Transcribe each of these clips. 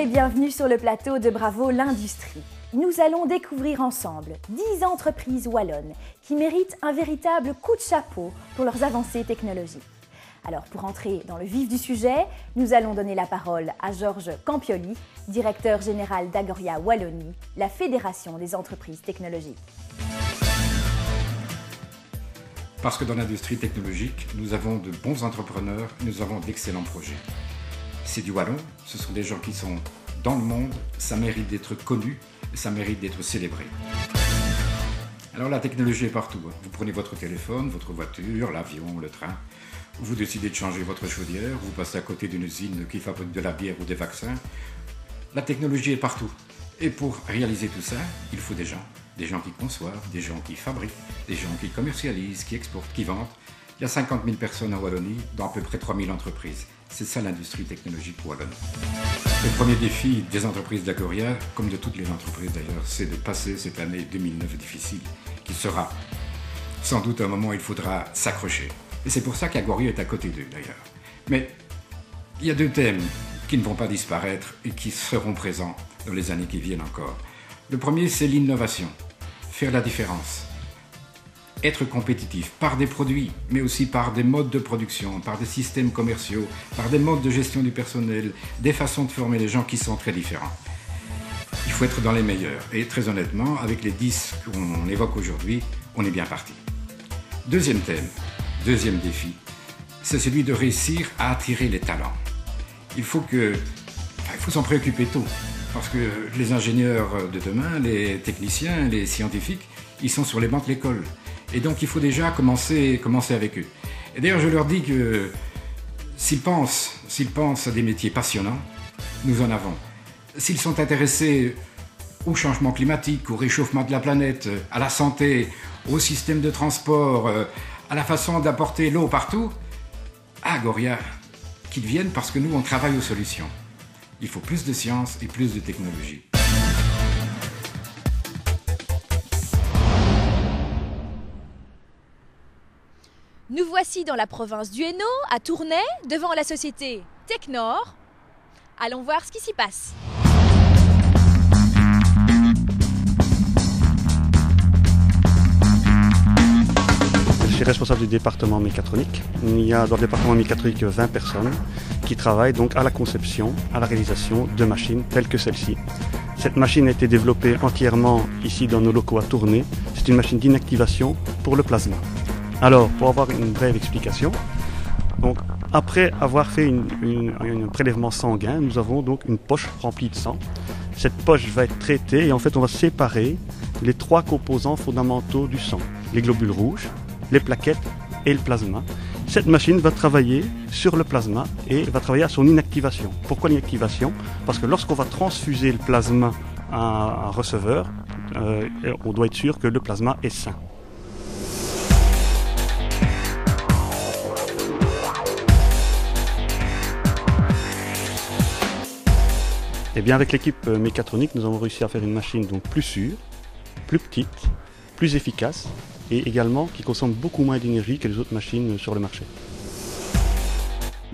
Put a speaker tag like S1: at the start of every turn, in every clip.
S1: et bienvenue sur le plateau de Bravo l'Industrie. Nous allons découvrir ensemble 10 entreprises wallonnes qui méritent un véritable coup de chapeau pour leurs avancées technologiques. Alors pour entrer dans le vif du sujet, nous allons donner la parole à Georges Campioli, directeur général d'Agoria Wallonie, la fédération des entreprises technologiques.
S2: Parce que dans l'industrie technologique, nous avons de bons entrepreneurs, nous avons d'excellents projets. C'est du wallon, ce sont des gens qui sont dans le monde, ça mérite d'être connu, ça mérite d'être célébré. Alors la technologie est partout. Vous prenez votre téléphone, votre voiture, l'avion, le train, vous décidez de changer votre chaudière, vous passez à côté d'une usine qui fabrique de la bière ou des vaccins. La technologie est partout. Et pour réaliser tout ça, il faut des gens qui conçoivent, des gens qui fabriquent, des gens qui commercialisent, qui exportent, qui vendent. Il y a 50 000 personnes en Wallonie, dans à peu près 3 000 entreprises. C'est ça l'industrie technologique wallonne. Le premier défi des entreprises d'Agoria, comme de toutes les entreprises d'ailleurs, c'est de passer cette année 2009 difficile, qui sera sans doute un moment où il faudra s'accrocher. Et c'est pour ça qu'Agoria est à côté d'eux d'ailleurs. Mais il y a deux thèmes qui ne vont pas disparaître et qui seront présents dans les années qui viennent encore. Le premier, c'est l'innovation, faire la différence. Être compétitif par des produits, mais aussi par des modes de production, par des systèmes commerciaux, par des modes de gestion du personnel, des façons de former les gens qui sont très différents. Il faut être dans les meilleurs. Et très honnêtement, avec les 10 qu'on évoque aujourd'hui, on est bien parti. Deuxième thème, deuxième défi, c'est celui de réussir à attirer les talents. Il faut s'en préoccuper tôt, parce que les ingénieurs de demain, les techniciens, les scientifiques, ils sont sur les bancs de l'école. Et donc il faut déjà commencer avec eux. Et d'ailleurs je leur dis que s'ils pensent à des métiers passionnants, nous en avons. S'ils sont intéressés au changement climatique, au réchauffement de la planète, à la santé, au système de transport, à la façon d'apporter l'eau partout, à Agoria, qu'ils viennent parce que nous on travaille aux solutions. Il faut plus de science et plus de technologie.
S1: Nous voici dans la province du Hainaut, à Tournai, devant la société Technor. Allons voir ce qui s'y passe.
S3: Je suis responsable du département mécatronique. Il y a dans le département mécatronique 20 personnes qui travaillent donc à la conception, à la réalisation de machines telles que celle-ci. Cette machine a été développée entièrement ici dans nos locaux à Tournai. C'est une machine d'inactivation pour le plasma. Alors, pour avoir une brève explication, donc, après avoir fait un prélèvement sanguin, nous avons donc une poche remplie de sang. Cette poche va être traitée et en fait on va séparer les 3 composants fondamentaux du sang. Les globules rouges, les plaquettes et le plasma. Cette machine va travailler sur le plasma et va travailler à son inactivation. Pourquoi l'inactivation? Parce que lorsqu'on va transfuser le plasma à un receveur, on doit être sûr que le plasma est sain. Et bien avec l'équipe mécatronique, nous avons réussi à faire une machine donc plus sûre, plus petite, plus efficace et également qui consomme beaucoup moins d'énergie que les autres machines sur le marché.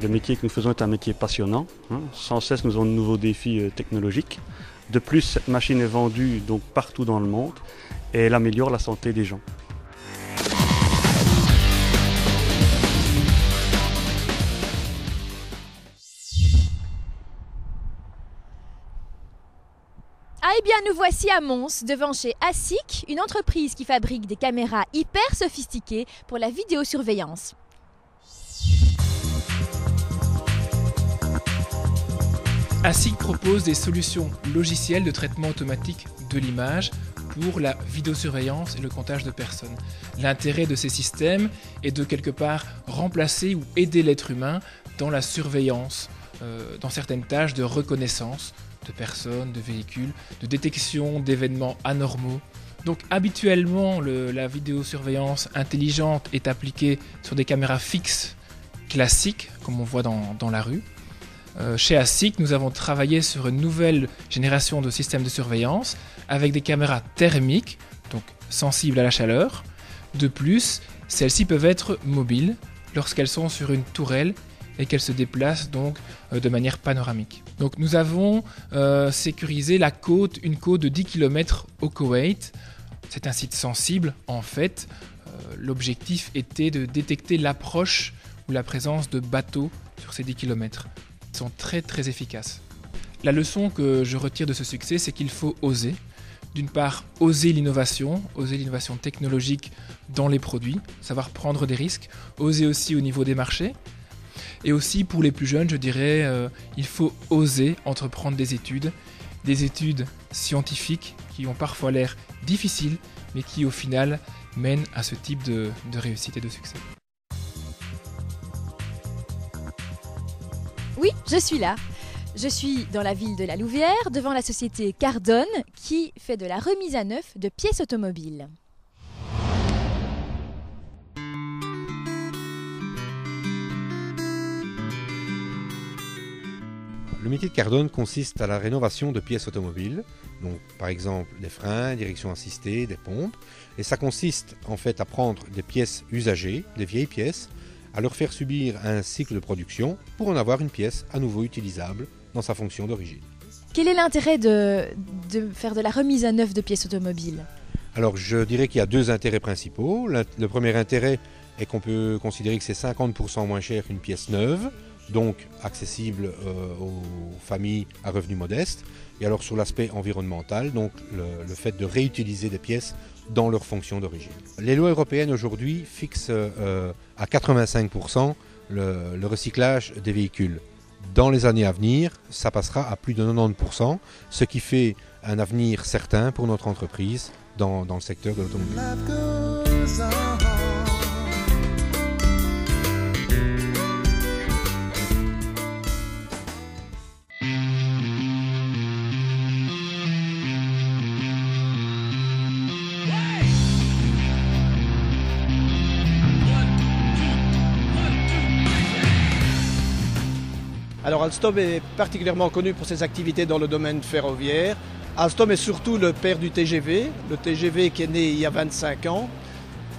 S3: Le métier que nous faisons est un métier passionnant. Sans cesse, nous avons de nouveaux défis technologiques. De plus, cette machine est vendue donc partout dans le monde et elle améliore la santé des gens.
S1: Ah eh bien nous voici à Mons, devant chez ASIC, une entreprise qui fabrique des caméras hyper sophistiquées pour la vidéosurveillance.
S4: ASIC propose des solutions logicielles de traitement automatique de l'image pour la vidéosurveillance et le comptage de personnes. L'intérêt de ces systèmes est de quelque part remplacer ou aider l'être humain dans la surveillance, dans certaines tâches de reconnaissance de personnes, de véhicules, de détection d'événements anormaux. Donc habituellement, la vidéosurveillance intelligente est appliquée sur des caméras fixes classiques, comme on voit dans la rue. Chez ASIC, nous avons travaillé sur une nouvelle génération de systèmes de surveillance avec des caméras thermiques, donc sensibles à la chaleur. De plus, celles-ci peuvent être mobiles lorsqu'elles sont sur une tourelle et qu'elle se déplace donc de manière panoramique. Donc nous avons sécurisé une côte de 10 km au Koweït. C'est un site sensible en fait. L'objectif était de détecter l'approche ou la présence de bateaux sur ces 10 km. Ils sont très très efficaces. La leçon que je retire de ce succès, c'est qu'il faut oser. D'une part, oser l'innovation technologique dans les produits, savoir prendre des risques, oser aussi au niveau des marchés. Et aussi pour les plus jeunes, je dirais, il faut oser entreprendre des études scientifiques qui ont parfois l'air difficiles, mais qui au final mènent à ce type de réussite et de succès.
S1: Oui, je suis là. Je suis dans la ville de La Louvière, devant la société Cardone, qui fait de la remise à neuf de pièces automobiles.
S5: Le métier de Cardone consiste à la rénovation de pièces automobiles, donc par exemple des freins, direction assistée, des pompes, et ça consiste en fait à prendre des pièces usagées, des vieilles pièces, à leur faire subir un cycle de production pour en avoir une pièce à nouveau utilisable dans sa fonction d'origine.
S1: Quel est l'intérêt de faire de la remise à neuf de pièces automobiles?
S5: Alors je dirais qu'il y a deux intérêts principaux. Le premier intérêt est qu'on peut considérer que c'est 50% moins cher qu'une pièce neuve, donc accessible aux familles à revenus modestes. Et alors sur l'aspect environnemental, donc le fait de réutiliser des pièces dans leur fonction d'origine. Les lois européennes aujourd'hui fixent à 85% le recyclage des véhicules. Dans les années à venir, ça passera à plus de 90%, ce qui fait un avenir certain pour notre entreprise dans le secteur de l'automobile.
S6: Alors Alstom est particulièrement connu pour ses activités dans le domaine ferroviaire. Alstom est surtout le père du TGV, le TGV qui est né il y a 25 ans.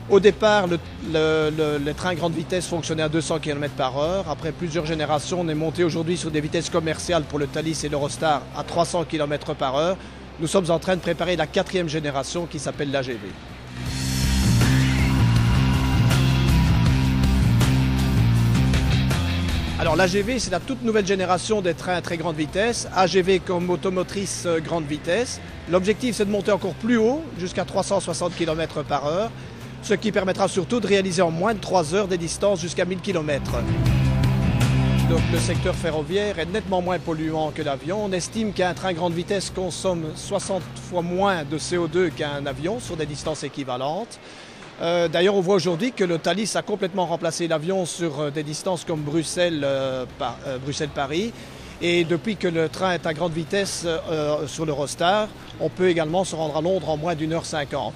S6: Au départ, le train grande vitesse fonctionnait à 200 km/h. Après plusieurs générations, on est monté aujourd'hui sur des vitesses commerciales pour le Thalys et l'Eurostar à 300 km/h. Nous sommes en train de préparer la 4e génération qui s'appelle l'AGV. Alors l'AGV, c'est la toute nouvelle génération des trains à très grande vitesse, AGV comme automotrice grande vitesse. L'objectif, c'est de monter encore plus haut, jusqu'à 360 km/h, ce qui permettra surtout de réaliser en moins de 3 heures des distances jusqu'à 1000 km. Donc le secteur ferroviaire est nettement moins polluant que l'avion. On estime qu'un train grande vitesse consomme 60 fois moins de CO2 qu'un avion sur des distances équivalentes. D'ailleurs, on voit aujourd'hui que le Thalys a complètement remplacé l'avion sur des distances comme Bruxelles-Paris. Et depuis que le train est à grande vitesse sur l'Eurostar, on peut également se rendre à Londres en moins d'1h50.